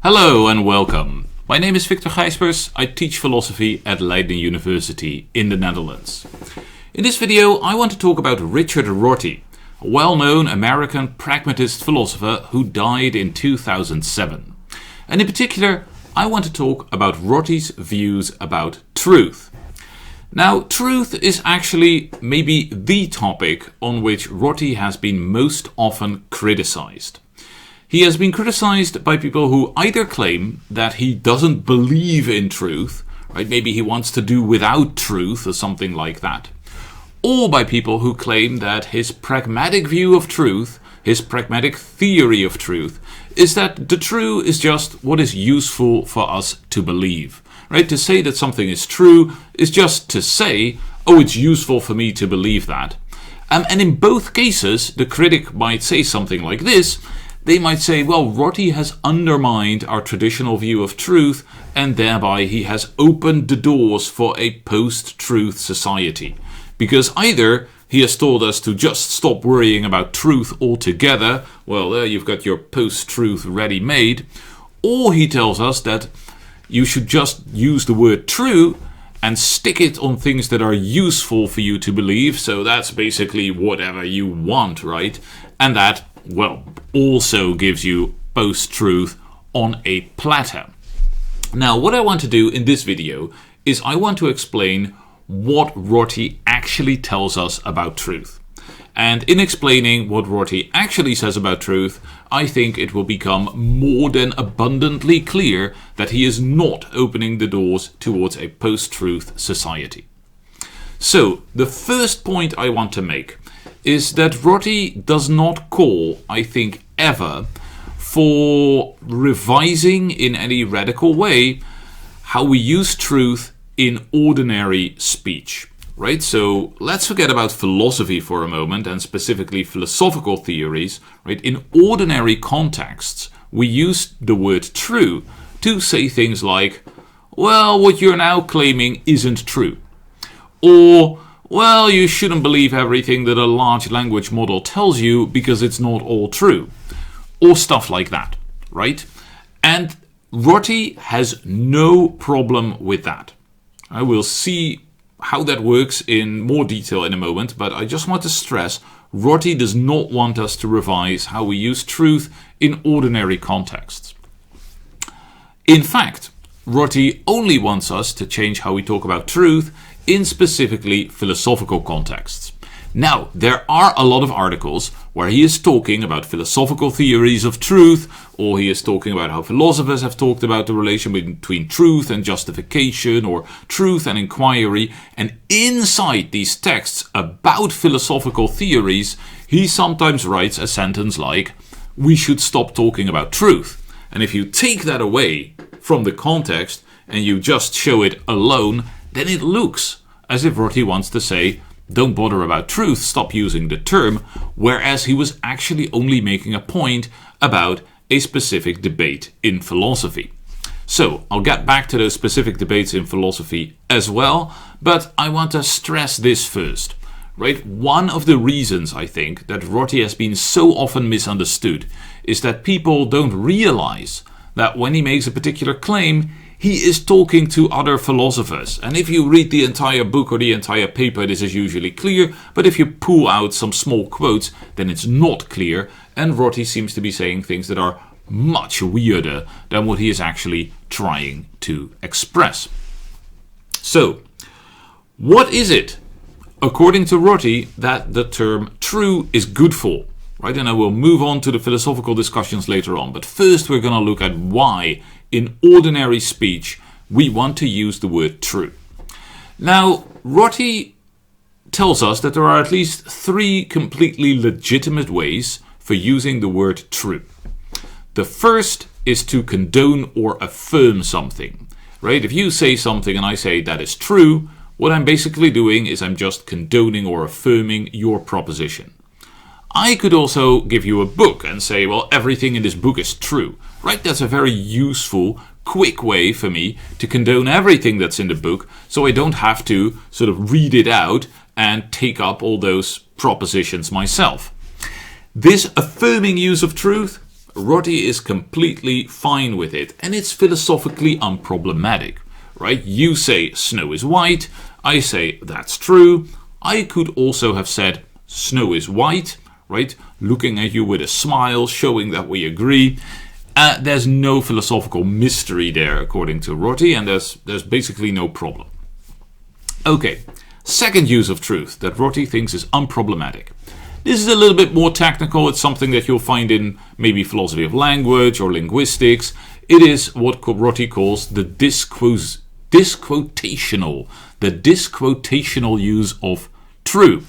Hello and welcome. My name is Gijsbers. I teach philosophy at Leiden University in the Netherlands. In this video I want to talk about Richard Rorty, a well-known American pragmatist philosopher who died in 2007. And in particular, I want to talk about Rorty's views about truth. Now, truth is actually maybe the topic on which Rorty has been most often criticized. He has been criticized by people who either claim that he doesn't believe in truth, right? Maybe he wants to do without truth or something like that. Or by people who claim that his pragmatic view of truth, his pragmatic theory of truth, is that the true is just what is useful for us to believe. Right? To say that something is true is just to say, oh, it's useful for me to believe that. And in both cases, the critic might say something like this. They might say, well, Rorty has undermined our traditional view of truth, and thereby he has opened the doors for a post-truth society. Because either he has told us to just stop worrying about truth altogether, well, there you've got your post-truth ready-made, or he tells us that you should just use the word true and stick it on things that are useful for you to believe. So that's basically whatever you want, right? And that, well, also gives you post-truth on a platter. Now, what I want to do in this video is I want to explain what Rorty actually tells us about truth. And in explaining what Rorty actually says about truth, I think it will become more than abundantly clear that he is not opening the doors towards a post-truth society. So, the first point I want to make is that Rorty does not call, I think, ever for revising in any radical way how we use truth in ordinary speech. Right, so let's forget about philosophy for a moment, and specifically philosophical theories. Right, in ordinary contexts, we use the word true to say things like, well, what you're now claiming isn't true. Or, well, you shouldn't believe everything that a large language model tells you because it's not all true. Or stuff like that, right? And Rorty has no problem with that. I will see how that works in more detail in a moment, but I just want to stress Rorty does not want us to revise how we use truth in ordinary contexts. In fact, Rorty only wants us to change how we talk about truth in specifically philosophical contexts. Now, there are a lot of articles where he is talking about philosophical theories of truth, or he is talking about how philosophers have talked about the relation between truth and justification, or truth and inquiry, and inside these texts about philosophical theories, he sometimes writes a sentence like, we should stop talking about truth. And if you take that away from the context and you just show it alone, then it looks as if Rorty wants to say, don't bother about truth, stop using the term, whereas he was actually only making a point about a specific debate in philosophy. So, I'll get back to those specific debates in philosophy as well, but I want to stress this first. Right? One of the reasons, I think, that Rorty has been so often misunderstood is that people don't realize that when he makes a particular claim, he is talking to other philosophers. And if you read the entire book or the entire paper, this is usually clear. But if you pull out some small quotes, then it's not clear. And Rorty seems to be saying things that are much weirder than what he is actually trying to express. So, what is it, according to Rorty, that the term true is good for? Right, and I will move on to the philosophical discussions later on. But first we're going to look at why, in ordinary speech, we want to use the word true. Now, Rorty tells us that there are at least three completely legitimate ways for using the word true. The first is to condone or affirm something. Right? If you say something and I say that is true, what I'm basically doing is I'm just condoning or affirming your proposition. I could also give you a book and say, well, everything in this book is true. Right? That's a very useful, quick way for me to condone everything that's in the book, so I don't have to sort of read it out and take up all those propositions myself. This affirming use of truth, Rorty is completely fine with it, and it's philosophically unproblematic, right? You say snow is white, I say that's true. I could also have said snow is white, right? Looking at you with a smile, showing that we agree. There's no philosophical mystery there, according to Rorty, and there's basically no problem. Okay, second use of truth that Rorty thinks is unproblematic. This is a little bit more technical. It's something that you'll find in maybe philosophy of language or linguistics. It is what Rorty calls the disquotational use of true.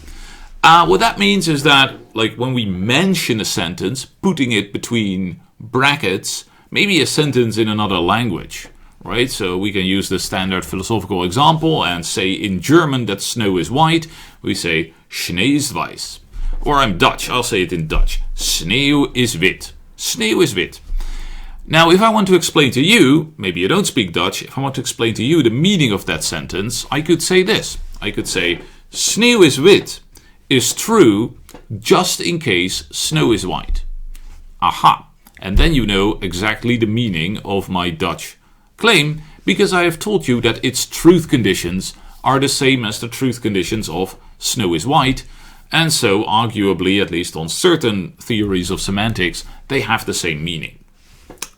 What that means is that, like, when we mention a sentence, putting it between brackets, maybe a sentence in another language, right? So we can use the standard philosophical example and say in German that snow is white. We say Schnee ist weiß. Or I'm Dutch, I'll say it in Dutch. Sneeuw is wit. Sneeuw is wit. Now, if I want to explain to you, maybe you don't speak Dutch, if I want to explain to you the meaning of that sentence, I could say this. I could say, sneeuw is wit is true just in case snow is white. Aha. And then you know exactly the meaning of my Dutch claim, because I have told you that its truth conditions are the same as the truth conditions of snow is white, and so arguably, at least on certain theories of semantics, they have the same meaning.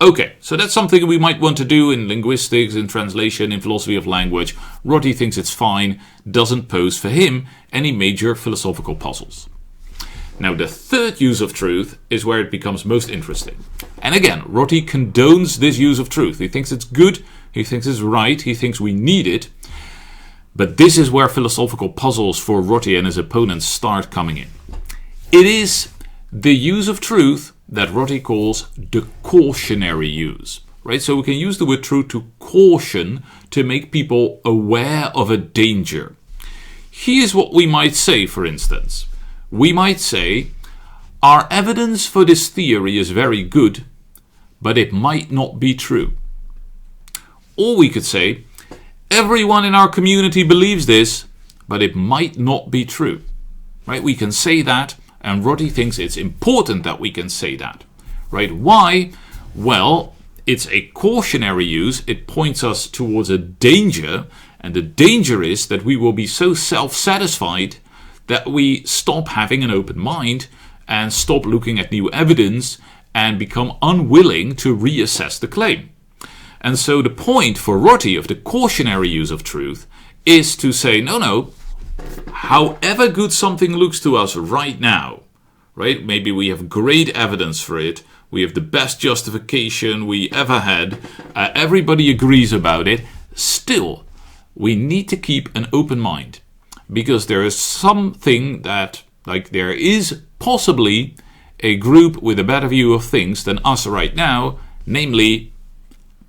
Okay, so that's something we might want to do in linguistics, in translation, in philosophy of language. Rorty thinks it's fine, doesn't pose for him any major philosophical puzzles. Now, the third use of truth is where it becomes most interesting. And again, Rorty condones this use of truth. He thinks it's good, he thinks it's right, he thinks we need it. But this is where philosophical puzzles for Rorty and his opponents start coming in. It is the use of truth that Rorty calls the cautionary use. Right? So we can use the word truth to caution, to make people aware of a danger. Here's what we might say, for instance. We might say, our evidence for this theory is very good, but it might not be true. Or we could say, everyone in our community believes this, but it might not be true. Right? We can say that, and Rorty thinks it's important that we can say that. Right? Why? Well, it's a cautionary use. It points us towards a danger, and the danger is that we will be so self-satisfied that we stop having an open mind and stop looking at new evidence and become unwilling to reassess the claim. And so the point for Rorty of the cautionary use of truth is to say, no, however good something looks to us right now, right? Maybe we have great evidence for it, we have the best justification we ever had, everybody agrees about it, still, we need to keep an open mind. Because there is something that, like, there is possibly a group with a better view of things than us right now, namely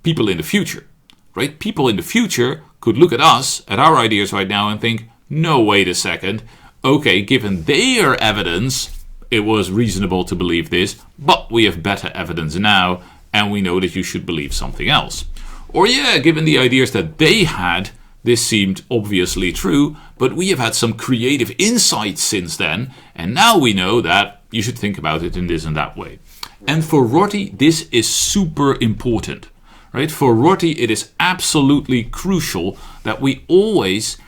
people in the future, right? People in the future could look at us, at our ideas right now, and think, no, wait a second, okay, given their evidence, it was reasonable to believe this, but we have better evidence now, and we know that you should believe something else. Or yeah, given the ideas that they had, this seemed obviously true, but we have had some creative insights since then, and now we know that you should think about it in this and that way. And for Rorty, this is super important. Right? For Rorty, it is absolutely crucial that we always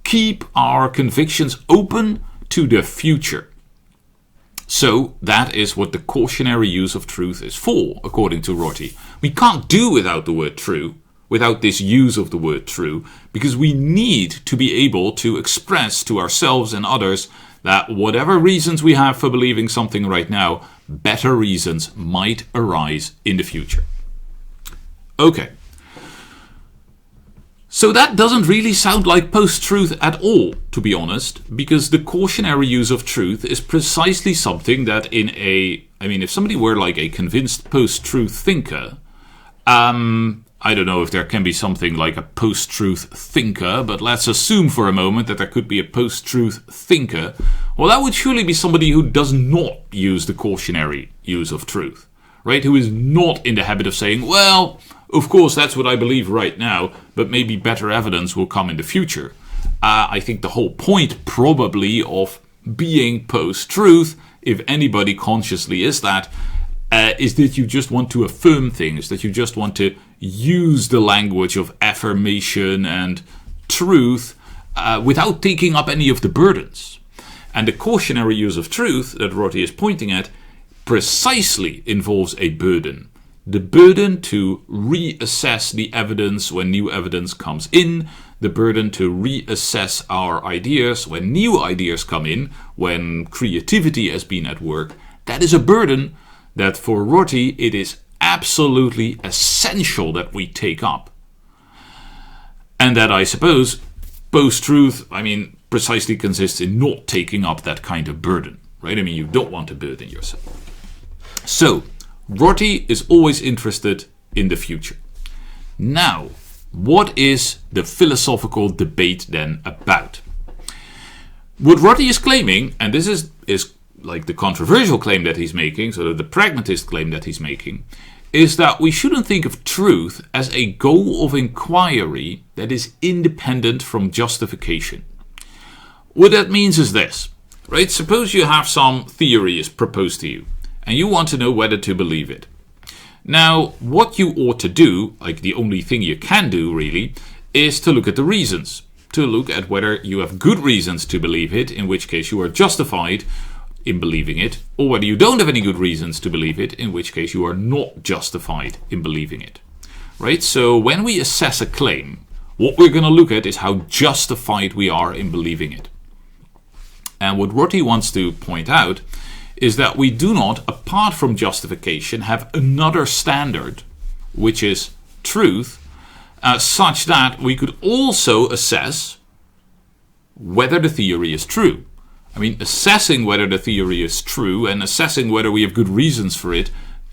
keep our convictions open to the future. So that is what the cautionary use of truth is for, according to Rorty. We can't do without the word true, without this use of the word true, because we need to be able to express to ourselves and others that whatever reasons we have for believing something right now, better reasons might arise in the future. Okay. So that doesn't really sound like post-truth at all, to be honest, because the cautionary use of truth is precisely something that if somebody were like a convinced post-truth thinker, I don't know if there can be something like a post-truth thinker, but let's assume for a moment that there could be a post-truth thinker. Well, that would surely be somebody who does not use the cautionary use of truth, right? Who is not in the habit of saying, well, of course, that's what I believe right now, but maybe better evidence will come in the future. I think the whole point probably of being post-truth, if anybody consciously is that, is that you just want to affirm things, that you just want to use the language of affirmation and truth without taking up any of the burdens. And the cautionary use of truth that Rorty is pointing at precisely involves a burden. The burden to reassess the evidence when new evidence comes in, the burden to reassess our ideas when new ideas come in, when creativity has been at work. That is a burden that for Rorty it is absolutely essential that we take up. And that, I suppose, post-truth, precisely consists in not taking up that kind of burden, right? You don't want to burden yourself. So, Rorty is always interested in the future. Now, what is the philosophical debate then about? What Rorty is claiming, and this is like the controversial claim that he's making, so the pragmatist claim that he's making, is that we shouldn't think of truth as a goal of inquiry that is independent from justification. What that means is this, right? Suppose you have some theory is proposed to you, and you want to know whether to believe it. Now, what you ought to do, like the only thing you can do really, is to look at the reasons. To look at whether you have good reasons to believe it, in which case you are justified in believing it, or whether you don't have any good reasons to believe it, in which case you are not justified in believing it. Right? So when we assess a claim, what we're going to look at is how justified we are in believing it. And what Rorty wants to point out is that we do not, apart from justification, have another standard, which is truth, such that we could also assess whether the theory is true. Assessing whether the theory is true and assessing whether we have good reasons for it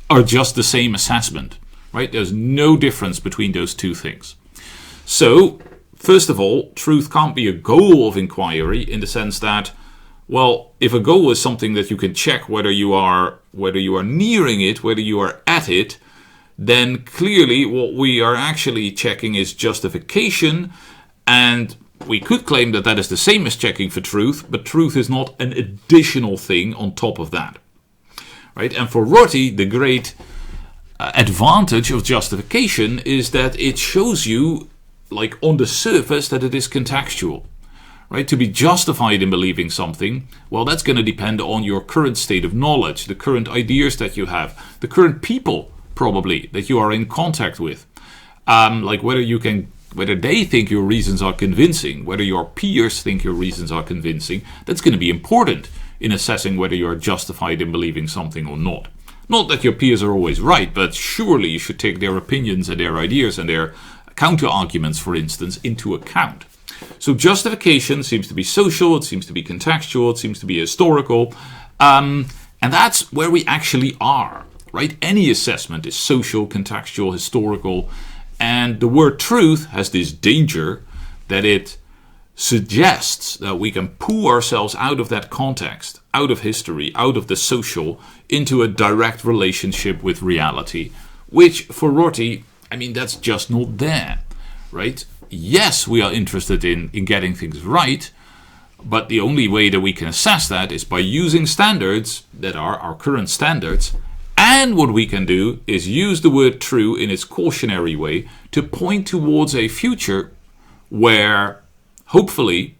are just the same assessment, right? There's no difference between those two things. So, first of all, truth can't be a goal of inquiry in the sense that, well, if a goal is something that you can check whether you are nearing it, whether you are at it, then clearly what we are actually checking is justification, and we could claim that that is the same as checking for truth, but truth is not an additional thing on top of that. Right? And for Rorty, the great advantage of justification is that it shows you, like on the surface, that it is contextual. Right? To be justified in believing something, well, that's going to depend on your current state of knowledge, the current ideas that you have, the current people, probably, that you are in contact with. Like whether they think your reasons are convincing, whether your peers think your reasons are convincing, that's going to be important in assessing whether you are justified in believing something or not. Not that your peers are always right, but surely you should take their opinions and their ideas and their counter-arguments, for instance, into account. So justification seems to be social, it seems to be contextual, it seems to be historical, and that's where we actually are, right? Any assessment is social, contextual, historical, and the word truth has this danger that it suggests that we can pull ourselves out of that context, out of history, out of the social, into a direct relationship with reality, which for Rorty, that's just not there, right? Yes, we are interested in getting things right, but the only way that we can assess that is by using standards that are our current standards. And what we can do is use the word true in its cautionary way to point towards a future where hopefully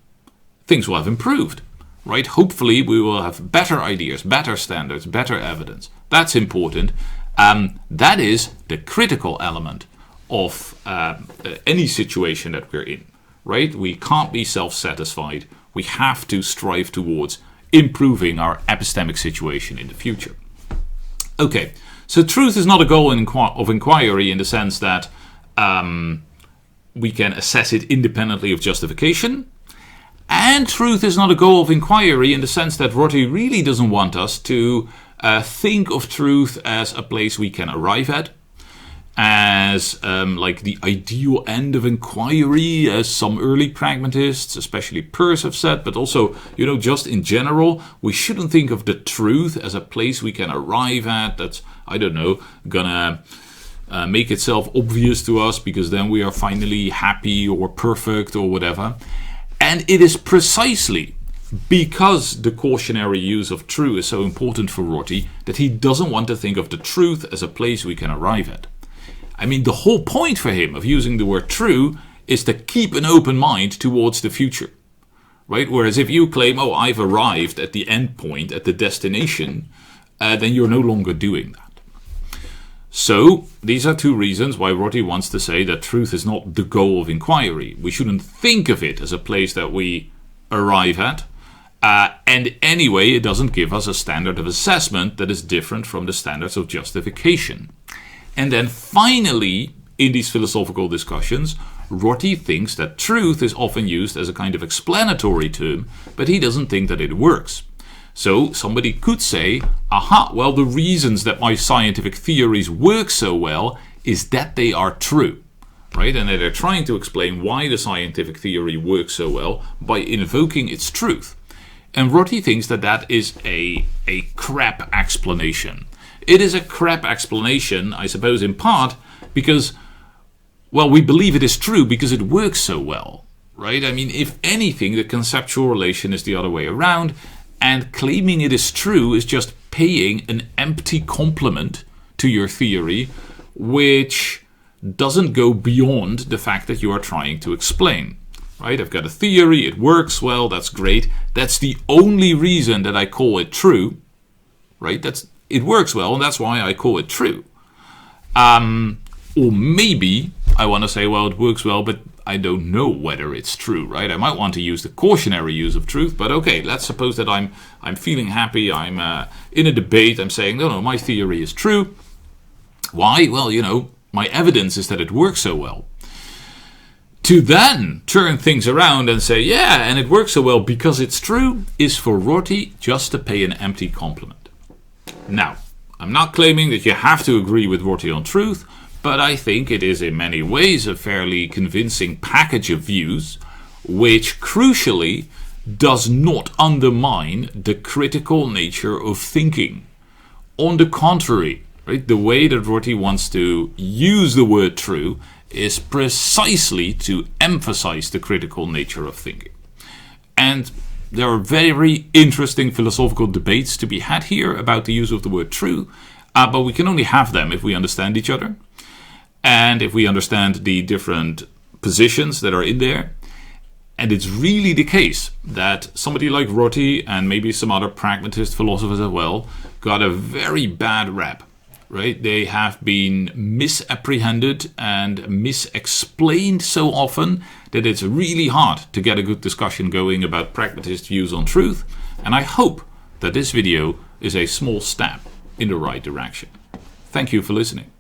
things will have improved, right? Hopefully we will have better ideas, better standards, better evidence. That's important. That is the critical element of any situation that we're in, right? We can't be self-satisfied. We have to strive towards improving our epistemic situation in the future. Okay, so truth is not a goal of inquiry in the sense that we can assess it independently of justification. And truth is not a goal of inquiry in the sense that Rorty really doesn't want us to think of truth as a place we can arrive at, as like the ideal end of inquiry, as some early pragmatists, especially Peirce, have said, but also, just in general, we shouldn't think of the truth as a place we can arrive at that's, gonna make itself obvious to us because then we are finally happy or perfect or whatever. And it is precisely because the cautionary use of true is so important for Rorty that he doesn't want to think of the truth as a place we can arrive at. I mean, the whole point for him of using the word true is to keep an open mind towards the future. Right? Whereas if you claim, oh, I've arrived at the end point, at the destination, then you're no longer doing that. So these are two reasons why Rorty wants to say that truth is not the goal of inquiry. We shouldn't think of it as a place that we arrive at. And anyway, it doesn't give us a standard of assessment that is different from the standards of justification. And then finally, in these philosophical discussions, Rorty thinks that truth is often used as a kind of explanatory term, but he doesn't think that it works. So somebody could say, aha, well, the reasons that my scientific theories work so well is that they are true. Right? And they're trying to explain why the scientific theory works so well by invoking its truth. And Rorty thinks that that is a crap explanation. It is a crap explanation, I suppose, in part because, well, we believe it is true because it works so well, right? I mean, if anything, the conceptual relation is the other way around, and claiming it is true is just paying an empty compliment to your theory, which doesn't go beyond the fact that you are trying to explain, right? I've got a theory, it works well, that's great. That's the only reason that I call it true, right? It works well, and that's why I call it true. Or maybe I want to say, well, it works well, but I don't know whether it's true, right? I might want to use the cautionary use of truth, but okay, let's suppose that I'm feeling happy, I'm in a debate, I'm saying, no, my theory is true. Why? Well, my evidence is that it works so well. To then turn things around and say, yeah, and it works so well because it's true, is for Rorty just to pay an empty compliment. Now, I'm not claiming that you have to agree with Rorty on truth, but I think it is in many ways a fairly convincing package of views, which crucially does not undermine the critical nature of thinking. On the contrary, right, the way that Rorty wants to use the word true is precisely to emphasize the critical nature of thinking. And there are very interesting philosophical debates to be had here about the use of the word true, but we can only have them if we understand each other, and if we understand the different positions that are in there. And it's really the case that somebody like Rorty, and maybe some other pragmatist philosophers as well, got a very bad rap. Right? They have been misapprehended and misexplained so often that it's really hard to get a good discussion going about pragmatist views on truth. And I hope that this video is a small step in the right direction. Thank you for listening.